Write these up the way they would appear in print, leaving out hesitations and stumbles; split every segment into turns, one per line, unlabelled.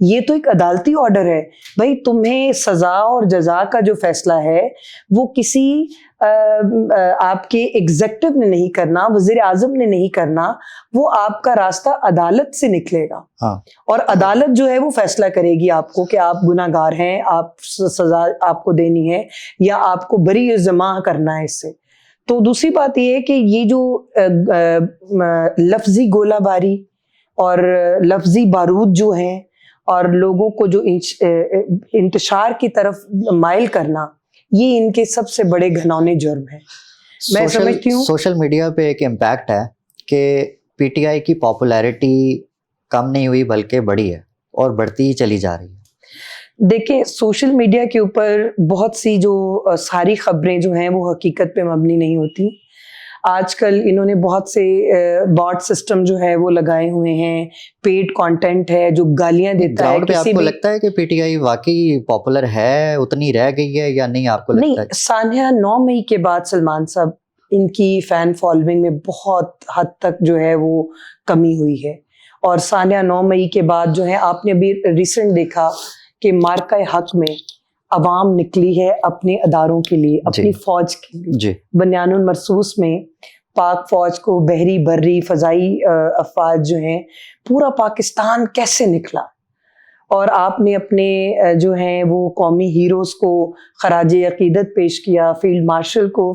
یہ تو ایک عدالتی آرڈر ہے بھائی. تمہیں سزا اور جزا کا جو فیصلہ ہے وہ کسی آپ کے ایگزیکٹو نے نہیں کرنا, وزیر اعظم نے نہیں کرنا, وہ آپ کا راستہ عدالت سے نکلے گا. اور عدالت جو ہے وہ فیصلہ کرے گی آپ کو کہ آپ گناہ گار ہیں, آپ سزا آپ کو دینی ہے یا آپ کو بری ذمہ کرنا ہے اس سے. تو دوسری بات یہ ہے کہ یہ جو لفظی گولہ باری اور لفظی بارود جو ہیں اور لوگوں کو جو انتشار کی طرف مائل کرنا, یہ ان کے سب سے بڑے گھنونے جرم ہیں. میں سمجھتی ہوں
سوشل میڈیا پہ ایک امپیکٹ ہے کہ پی ٹی آئی کی پاپولیرٹی کم نہیں ہوئی بلکہ بڑھی ہے اور بڑھتی ہی چلی جا رہی ہے.
دیکھیں سوشل میڈیا کے اوپر بہت سی جو ساری خبریں جو ہیں وہ حقیقت پہ مبنی نہیں ہوتی. آج کل انہوں نے بہت سے باٹ سسٹم جو ہے وہ لگائے ہوئے ہیں, پیڈ کانٹینٹ ہے جو گالیاں دیتا ہے.
آپ کو لگتا ہے کہ پی ٹی آئی واقعی پاپولر ہے, اتنی رہ گئی ہے یا نہیں؟ آپ کو لگتا ہے
نہیں, سانحہ 9 مئی کے بعد سلمان صاحب ان کی فین فالوئنگ میں بہت حد تک جو ہے وہ کمی ہوئی ہے. اور سانحہ 9 مئی کے بعد جو ہے آپ نے ابھی ریسنٹ دیکھا کہ مارکہ حق میں عوام نکلی ہے اپنے اداروں کے لیے, اپنی فوج کے لیے. بنیان المرصوص میں پاک فوج کو بحری بری فضائی افواج جو ہیں پورا پاکستان کیسے نکلا, اور آپ نے اپنے جو ہیں وہ قومی ہیروز کو خراج عقیدت پیش کیا, فیلڈ مارشل کو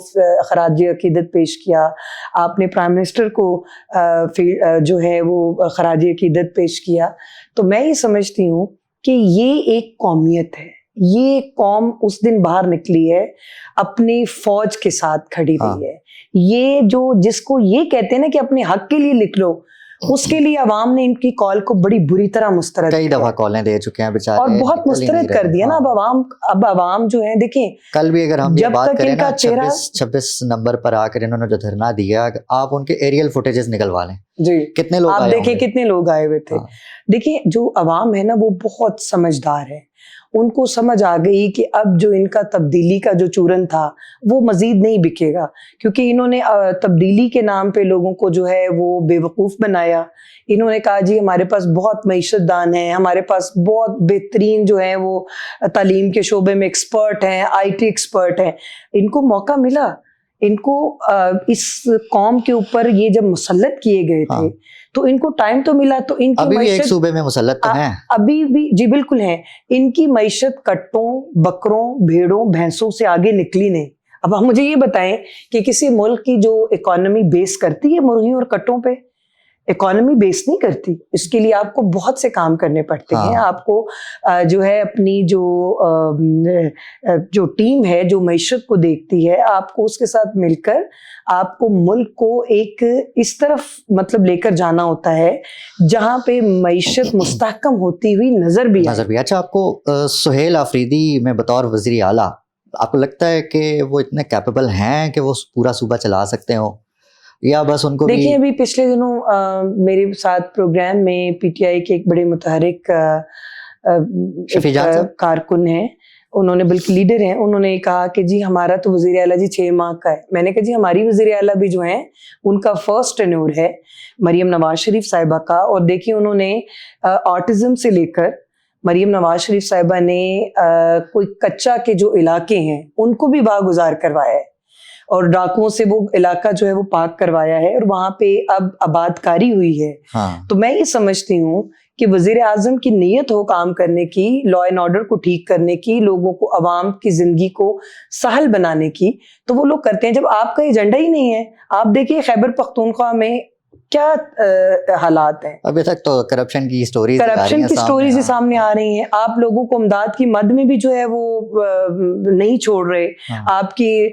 خراج عقیدت پیش کیا, آپ نے پرائم منسٹر کو جو ہے وہ خراج عقیدت پیش کیا. تو میں یہ سمجھتی ہوں کہ یہ ایک قومیت ہے, یہ قوم اس دن باہر نکلی ہے, اپنی فوج کے ساتھ کھڑی رہی ہے. یہ جو جس کو یہ کہتے ہیں نا کہ اپنے حق کے لیے لکھ لو, اس کے لیے عوام نے ان کی کال کو بڑی بری طرح مسترد
کئی دفعہ کالیں دے چکے ہیں بیچارے, اور
بہت مسترد کر دیا نا. اب عوام جو ہے دیکھیں,
کل بھی اگر ہم یہ بات کریں نا 26 نمبر پر آ کر انہوں نے جو دھرنا دیا, آپ ان کے ایریل فوٹیجز نکلوا لیں
جی,
کتنے لوگ
آپ دیکھیں کتنے لوگ آئے ہوئے تھے. دیکھیں جو عوام ہے نا وہ بہت سمجھدار ہے, ان کو سمجھ آ گئی کہ اب جو ان کا تبدیلی کا جو چورن تھا وہ مزید نہیں بکے گا, کیونکہ انہوں نے تبدیلی کے نام پہ لوگوں کو جو ہے وہ بے وقوف بنایا. انہوں نے کہا جی ہمارے پاس بہت معیشت دان ہیں, ہمارے پاس بہت بہترین جو ہے وہ تعلیم کے شعبے میں ایکسپرٹ ہیں, آئی ٹی ایکسپرٹ ہیں. ان کو موقع ملا, ان کو اس قوم کے اوپر یہ جب مسلط کیے گئے تھے تو ان کو ٹائم تو ملا, تو ان کی
ابھی بھی ایک
معیشت
صوبے میں مسلط تو ہیں,
ابھی بھی جی بالکل ہیں. ان کی معیشت کٹوں بکروں بھیڑوں بھینسوں سے آگے نکلی نہیں. اب آپ مجھے یہ بتائیں کہ کسی ملک کی جو اکانومی بیس کرتی ہے مرغیوں اور کٹوں پہ, اکانومی بیس نہیں کرتی. اس کے لیے آپ کو بہت سے کام کرنے پڑتے ہیں. آپ کو جو ہے اپنی جو ٹیم ہے جو معیشت کو دیکھتی ہے, آپ کو اس کے ساتھ مل کر آپ کو ملک کو ایک اس طرف مطلب لے کر جانا ہوتا ہے جہاں پہ معیشت مستحکم ہوتی ہوئی نظر بھی آئے.
اچھا, آپ کو سہیل آفریدی میں بطور وزیر اعلیٰ آپ کو لگتا ہے کہ وہ اتنے کیپیبل ہیں کہ وہ پورا صوبہ چلا سکتے ہوں, یا بس ان کو
دیکھیں ابھی پچھلے دنوں میرے ساتھ پروگرام میں پی ٹی آئی کے ایک بڑے متحرک کارکن ہیں, انہوں نے بلکہ لیڈر ہیں, انہوں نے کہا کہ جی ہمارا تو وزیر اعلیٰ جی 6 ماہ کا ہے. میں نے کہا جی ہماری وزیر اعلیٰ بھی جو ہیں ان کا فرسٹ ٹینیور ہے مریم نواز شریف صاحبہ کا, اور دیکھیے انہوں نے آٹزم سے لے کر مریم نواز شریف صاحبہ نے کوئی کچا کے جو علاقے ہیں ان کو بھی باگزار کروایا ہے, اور ڈاکوؤں سے وہ علاقہ جو ہے وہ پاک کروایا ہے, اور وہاں پہ اب آباد کاری ہوئی ہے. تو میں یہ سمجھتی ہوں کہ وزیر اعظم کی نیت ہو کام کرنے کی, لا اینڈ آرڈر کو ٹھیک کرنے کی, لوگوں کو عوام کی زندگی کو سہل بنانے کی, تو وہ لوگ کرتے ہیں. جب آپ کا ایجنڈا ہی نہیں ہے, آپ دیکھیے خیبر پختونخوا میں کیا حالات ہیں,
ابھی تک تو کرپشن کی سٹوریز
ہی سامنے آ رہی ہیں. آپ لوگوں کو امداد کی مد میں بھی جو ہے وہ نہیں چھوڑ رہے. آپ کی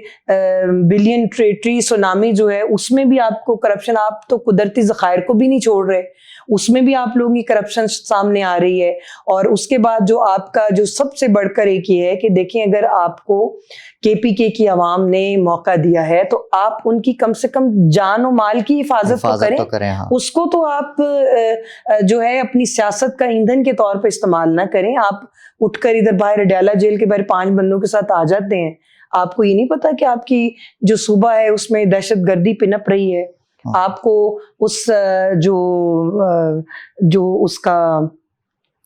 بلین ٹری سونامی جو ہے اس میں بھی آپ کو کرپشن, آپ تو قدرتی ذخائر کو بھی نہیں چھوڑ رہے, اس میں بھی آپ لوگوں کی کرپشن سامنے آ رہی ہے. اور اس کے بعد جو آپ کا جو سب سے بڑھ کر ایک یہ ہے کہ دیکھیں اگر آپ کو کے پی کے کی عوام نے موقع دیا ہے تو آپ ان کی کم سے کم جان و مال کی حفاظت تو کریں. اس کو تو آپ جو ہے اپنی سیاست کا ایندھن کے طور پہ استعمال نہ کریں. آپ اٹھ کر ادھر باہر اڈیالہ جیل کے باہر 5 بندوں کے ساتھ آ جاتے ہیں, آپ کو یہ نہیں پتا کہ آپ کی جو صوبہ ہے اس میں دہشت گردی پنپ رہی ہے. آپ کو اس جو اس کا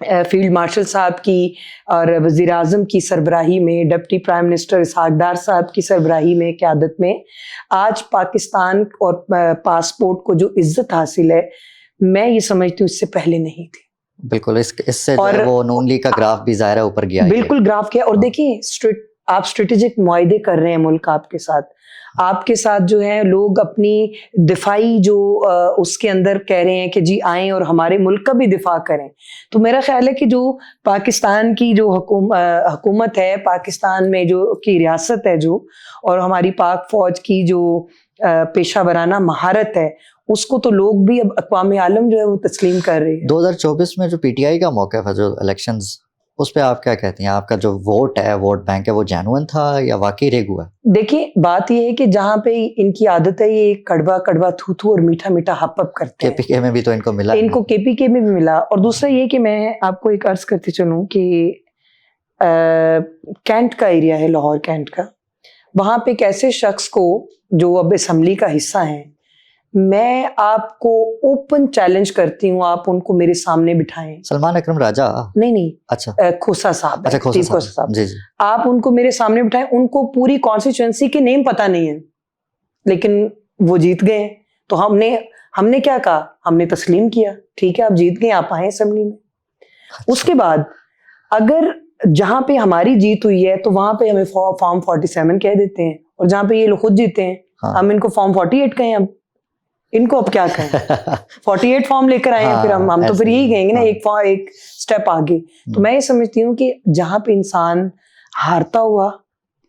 فیلڈ مارشل صاحب کی اور وزیر اعظم کی سربراہی میں، deputy prime minister Ishaq Dar صاحب کی سربراہی میں، قیادت میں آج پاکستان اور پاسپورٹ کو جو عزت حاصل ہے، میں یہ سمجھتی ہوں اس سے پہلے نہیں تھی.
بالکل اس سے جو ہے وہ نون لیگ کا گراف بھی ظاہر ہے اوپر گیا.
بالکل گراف کیا. اور دیکھیں آپ اسٹریٹجک معاہدے کر رہے ہیں ملک آپ کے ساتھ جو ہے لوگ اپنی دفاعی جو اس کے اندر کہہ رہے ہیں کہ جی آئیں اور ہمارے ملک کا بھی دفاع کریں. تو میرا خیال ہے کہ جو پاکستان کی جو حکومت ہے، پاکستان میں جو کی ریاست ہے جو، اور ہماری پاک فوج کی جو پیشہ ورانہ مہارت ہے، اس کو تو لوگ بھی اب اقوام عالم جو ہے وہ تسلیم کر رہے ہیں.
2024 میں جو پی ٹی آئی کا موقف ہے، جو الیکشنز، اس پہ آپ کیا کہتے ہیں؟ آپ کا جو ووٹ ہے، ووٹ بینک ہے، وہ جینوئن تھا یا واقعی ریگو ہے؟
دیکھیں بات یہ ہے کہ جہاں پہ ان کی عادت ہے یہ کڑوا کڑوا تھو تھو اور میٹھا میٹھا ہپ ہپ کرتے ہیں.
کے پی کے میں بھی تو ان کو ملا،
ان کو کے پی کے میں بھی ملا. اور دوسرا یہ کہ میں آپ کو ایک عرض کرتے چلوں کہ کینٹ کا ایریا ہے، لاہور کینٹ کا، وہاں پہ ایک ایسے شخص کو جو اب اسمبلی کا حصہ ہیں، میں آپ کو اوپن چیلنج کرتی ہوں، آپ ان کو میرے سامنے بٹھائیں.
سلمان اکرم راجہ؟
نہیں،
اچھا،
کھوسا صاحب.
اچھا کھوسا صاحب، جی جی.
آپ ان کو میرے سامنے بٹھائیں. ان کو پوری کانسٹیچوئنسی کے نیم پتہ نہیں ہے، لیکن وہ جیت گئے. تو ہم نے کیا کہا؟ ہم نے تسلیم کیا، ٹھیک ہے آپ جیت گئے، آپ آئیں اسمبلی میں. اس کے بعد اگر جہاں پہ ہماری جیت ہوئی ہے تو وہاں پہ ہمیں فارم 47 کہہ دیتے ہیں، اور جہاں پہ یہ لوگ خود جیتے ہیں ہم ان کو فارم 48 کہیں. اب ان کو اب کیا کہیں؟ 48 فارم لے کر آئے ہیں، پھر ہم تو پھر یہی کہیں گے نا، ایک سٹیپ آگے. تو میں یہ سمجھتی ہوں کہ جہاں پہ انسان ہارتا ہوا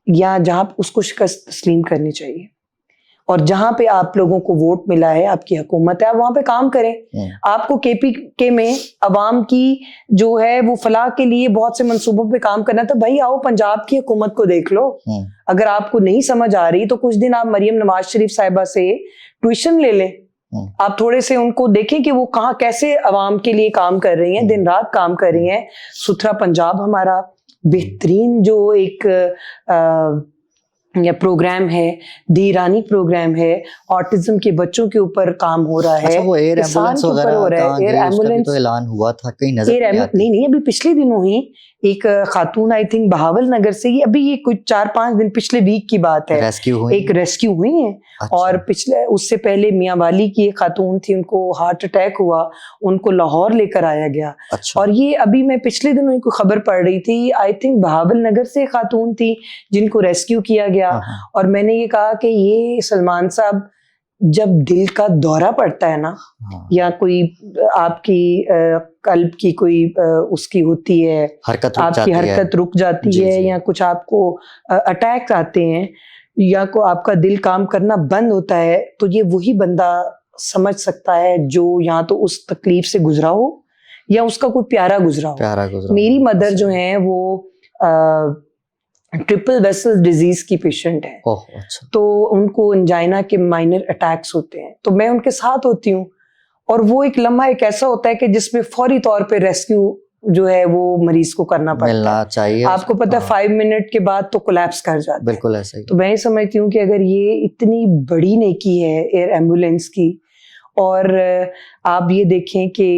یا جہاں اس کو شکست تسلیم کرنی چاہیے، اور جہاں پہ آپ لوگوں کو ووٹ ملا ہے، آپ کی حکومت ہے، آپ وہاں پہ کام کریں. آپ کو کے پی کے میں عوام کی جو ہے وہ فلاح کے لیے بہت سے منصوبوں پہ کام کرنا تھا. بھائی آؤ پنجاب کی حکومت کو دیکھ لو. اگر آپ کو نہیں سمجھ آ رہی تو کچھ دن آپ مریم نواز شریف صاحبہ سے ٹیوشن لے لیں. آپ تھوڑے سے ان کو دیکھیں کہ وہ کہاں کیسے عوام کے لیے کام کر رہی ہیں، دن رات کام کر رہی ہیں. ستھرا پنجاب ہمارا بہترین جو ایک پروگرام ہے، دیرانی پروگرام ہے، آٹزم کے بچوں کے اوپر کام ہو رہا ہے.
وہ ایئر ایمبولینس وغیرہ
ہو رہا ہے. ایئر ایمبولینس
تو اعلان ہوا تھا، کہیں نظر
نہیں ابھی پچھلے دنوں ہی ایک خاتون آئی تھنک بہاول نگر سے، یہ ابھی یہ کچھ 4-5 دن پچھلے ویک کی بات ہے، ایک ریسکیو ہوئی ہیں. اور پچھلے اس سے پہلے میاں والی کی ایک خاتون تھی، ان کو ہارٹ اٹیک ہوا، ان کو لاہور لے کر آیا گیا. اور یہ ابھی میں پچھلے دنوں کوئی خبر پڑھ رہی تھی، آئی تھنک بہاول نگر سے خاتون تھی جن کو ریسکیو کیا گیا. اور میں نے یہ کہا کہ یہ سلمان صاحب جب دل کا دورہ پڑتا ہے نا، یا کوئی آپ کی قلب کی کوئی اس کی ہوتی ہے، آپ کی حرکت رک جاتی ہے، یا کچھ آپ کو اٹیک آتے ہیں، یا کو آپ کا دل کام کرنا بند ہوتا ہے، تو یہ وہی بندہ سمجھ سکتا ہے جو یا تو اس تکلیف سے گزرا ہو یا اس کا کوئی پیارا گزرا ہو. میری مدر جو ہیں وہ ٹرپل ویسل ڈیزیز کی پیشنٹ ہے، تو ان کو انجائنا کے مائنر اٹیکس ہوتے ہیں، تو میں ان کے ساتھ ہوتی ہوں. اور وہ ایک لمحہ ایک ایسا ہوتا ہے کہ جس میں فوری طور پہ ریسکیو جو ہے وہ مریض کو کرنا پڑتا ہے. آپ کو پتہ ہے 5 منٹ کے بعد تو کولیپس کر جاتا ہے.
بالکل ایسا ہی.
تو میں یہ سمجھتی ہوں کہ اگر یہ اتنی بڑی نیکی ہے ایئر ایمبولینس کی، اور آپ یہ دیکھیں کہ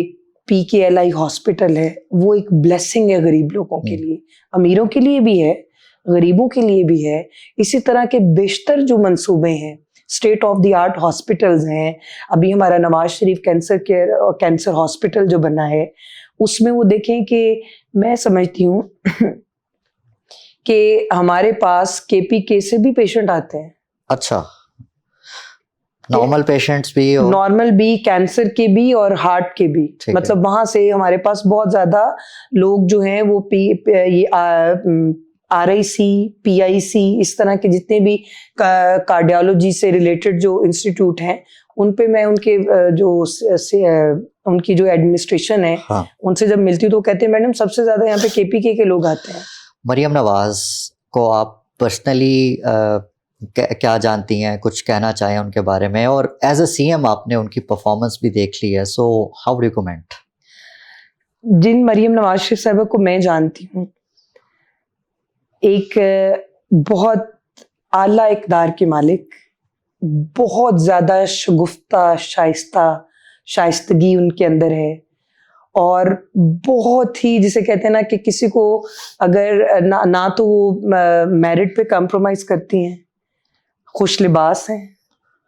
پی کے ایل آئی ہاسپٹل ہے، وہ ایک بلیسنگ ہے غریب لوگوں کے لیے، امیروں کے لیے بھی ہے، غریبوں کے لیے بھی ہے. اسی طرح کے بیشتر جو منصوبے ہیں، state of the art hospitals ہیں. ابھی ہمارا نواز شریف کینسر ہاسپٹل جو بنا ہے، اس میں وہ دیکھیں کہ میں سمجھتی ہوں کہ ہمارے پاس کے پی کے سے بھی پیشنٹ آتے ہیں.
اچھا، نارمل پیشنٹس بھی،
نارمل بھی، کینسر کے بھی اور ہارٹ کے بھی. مطلب وہاں سے ہمارے پاس بہت زیادہ لوگ جو ہیں وہ آر آئی سی، پی آئی سی، اس طرح کے جتنے بھی کارڈیالوجی سے ریلیٹڈ جو انسٹیٹیوٹ ہیں، ان پہ میں ان کے جو ان کی جو ایڈمنسٹریشن ہے ان سے جب ملتی ہوں تو کہتے ہیں میڈم سب سے زیادہ یہاں پہ کے پی کے لوگ آتے ہیں.
مریم نواز کو آپ پرسنلی کیا جانتی ہیں؟ کچھ کہنا چاہیں ان کے بارے میں؟ اور ایز اے سی ایم آپ نے ان کی پرفارمنس بھی دیکھ لی ہے، so how do you comment?
جن مریم نواز شریف صاحبہ کو میں جانتی ہوں، ایک بہت اعلیٰ اقدار کے مالک، بہت زیادہ شگفتہ شائستگی ان کے اندر ہے، اور بہت ہی جسے کہتے ہیں نا کہ کسی کو اگر نہ تو وہ میرٹ پہ کمپرومائز کرتی ہیں، خوش لباس ہیں،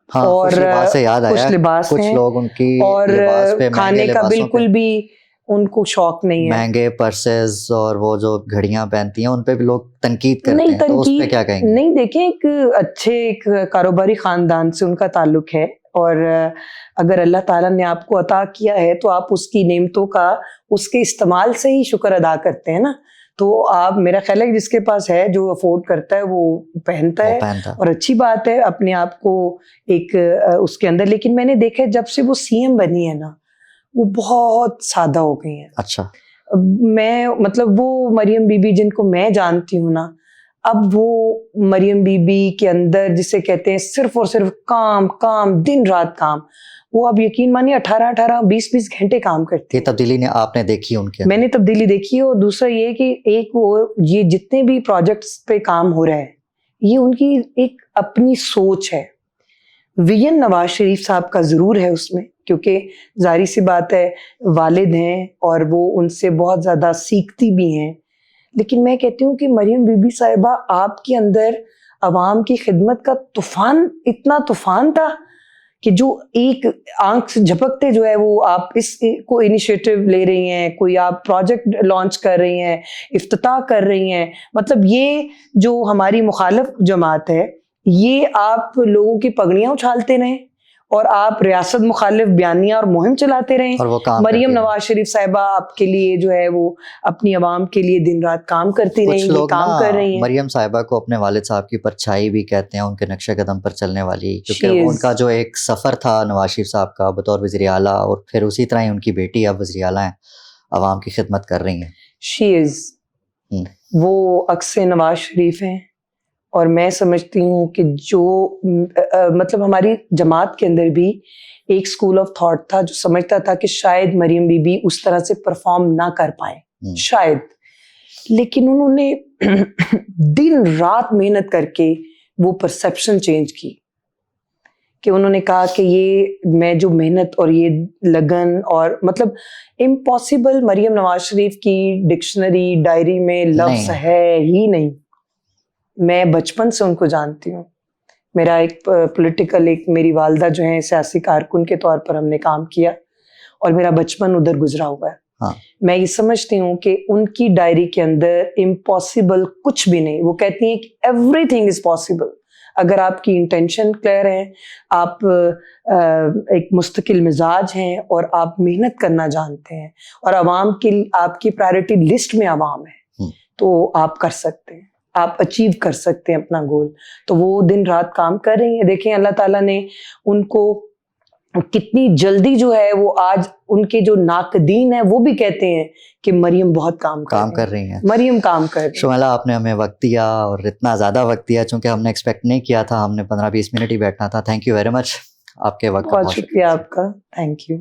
ہاں
اور
خوش لباس سے یاد
خوش
آیا
لباس
کچھ
ہیں،
لوگ ان کی
اور
لباس پہ، مہنگے
کھانے کا
لباسوں پہ،
بالکل بھی ان کو شوق نہیں ہے.
مہنگے پرسز اور وہ جو گھڑیاں پہنتی ہیں ان پہ بھی لوگ تنقید کرتے
نہیں
ہیں، تو اس پہ
تنقید
کیا کہیں گے؟
نہیں، دیکھیں ایک اچھے ایک کاروباری خاندان سے ان کا تعلق ہے، اور اگر اللہ تعالیٰ نے آپ کو عطا کیا ہے تو آپ اس کی نعمتوں کا اس کے استعمال سے ہی شکر ادا کرتے ہیں نا. تو آپ، میرا خیال ہے کہ جس کے پاس ہے، جو افورڈ کرتا ہے وہ پہنتا ہے، اور اچھی بات ہے اپنے آپ کو ایک اس کے اندر. لیکن میں نے دیکھا ہے جب سے وہ سی ایم بنی ہے نا، وہ بہت سادہ ہو گئی ہیں.
اچھا،
میں مطلب وہ مریم بی بی جن کو میں جانتی ہوں نا، اب وہ مریم بی بی کے اندر جسے کہتے ہیں صرف اور صرف کام کام، دن رات کام. وہ اب یقین مانیے 18-20 گھنٹے کام کرتی
یہ
ہیں.
تبدیلی نے آپ نے دیکھی ان کے؟
میں نے تبدیلی دیکھی ہے. اور دوسرا یہ کہ ایک وہ یہ جتنے بھی پروجیکٹس پہ کام ہو رہا ہے، یہ ان کی ایک اپنی سوچ ہے. ویژن نواز شریف صاحب کا ضرور ہے اس میں، کیونکہ ظاہری سی بات ہے والد ہیں اور وہ ان سے بہت زیادہ سیکھتی بھی ہیں. لیکن میں کہتی ہوں کہ مریم بی بی صاحبہ، آپ کے اندر عوام کی خدمت کا طوفان، اتنا طوفان تھا کہ جو ایک آنکھ سے جھپکتے جو ہے وہ آپ اس کو انیشیٹو لے رہی ہیں، کوئی آپ پروجیکٹ لانچ کر رہی ہیں، افتتاح کر رہی ہیں. مطلب یہ جو ہماری مخالف جماعت ہے، یہ آپ لوگوں کی پگڑیاں اچھالتے رہیں اور آپ ریاست مخالف بیانیہ اور مہم چلاتے رہیں.
اور وہ کام
مریم نواز شریف صاحبہ آپ کے لیے جو ہے وہ اپنی عوام کے لیے دن رات کام کرتی رہیں،
کچھ
یہ
لوگ
کام کر رہی ہیں.
مریم صاحبہ کو اپنے والد صاحب کی پرچھائی بھی کہتے ہیں، ان کے نقش قدم پر چلنے والی،
She
کیونکہ
is.
ان کا جو ایک سفر تھا نواز شریف صاحب کا بطور وزیر اعلیٰ، اور پھر اسی طرح ہی ان کی بیٹی اب وزیر اعلیٰ ہیں، عوام کی خدمت کر رہی ہیں.
She is. وہ عکس نواز شریف ہیں. اور میں سمجھتی ہوں کہ جو مطلب ہماری جماعت کے اندر بھی ایک اسکول آف تھاٹ تھا جو سمجھتا تھا کہ شاید مریم بی بی اس طرح سے پرفارم نہ کر پائیں، شاید. لیکن انہوں نے دن رات محنت کر کے وہ پرسیپشن چینج کی، کہ انہوں نے کہا کہ یہ میں جو محنت اور یہ لگن، اور مطلب امپاسبل مریم نواز شریف کی ڈکشنری ڈائری میں لفظ ہے ہی نہیں. میں بچپن سے ان کو جانتی ہوں. میرا ایک پولیٹیکل، ایک میری والدہ جو ہیں سیاسی کارکن کے طور پر ہم نے کام کیا، اور میرا بچپن ادھر گزرا ہوا ہے. میں یہ سمجھتی ہوں کہ ان کی ڈائری کے اندر امپاسبل کچھ بھی نہیں. وہ کہتی ہیں کہ ایوری تھنگ از پاسبل اگر آپ کی انٹینشن کلیئر ہے، آپ ایک مستقل مزاج ہیں، اور آپ محنت کرنا جانتے ہیں، اور عوام کی آپ کی پرائرٹی لسٹ میں عوام ہے، تو آپ کر سکتے ہیں، آپ اچیو کر سکتے ہیں اپنا گول. تو وہ دن رات کام کر رہی ہیں. دیکھیں اللہ تعالیٰ نے ان کو کتنی جلدی جو ہے وہ آج ان کے جو ناقدین ہیں وہ بھی کہتے ہیں کہ مریم بہت کام کر رہی ہیں. مریم کام کر رہی ہیں.
شمیلہ، آپ نے ہمیں وقت دیا، اور اتنا زیادہ وقت دیا چونکہ ہم نے ایکسپیکٹ نہیں کیا تھا. ہم نے 15-20 منٹ ہی بیٹھنا تھا. Thank you very much. آپ کے وقت کا
بہت شکریہ آپ کا. Thank you.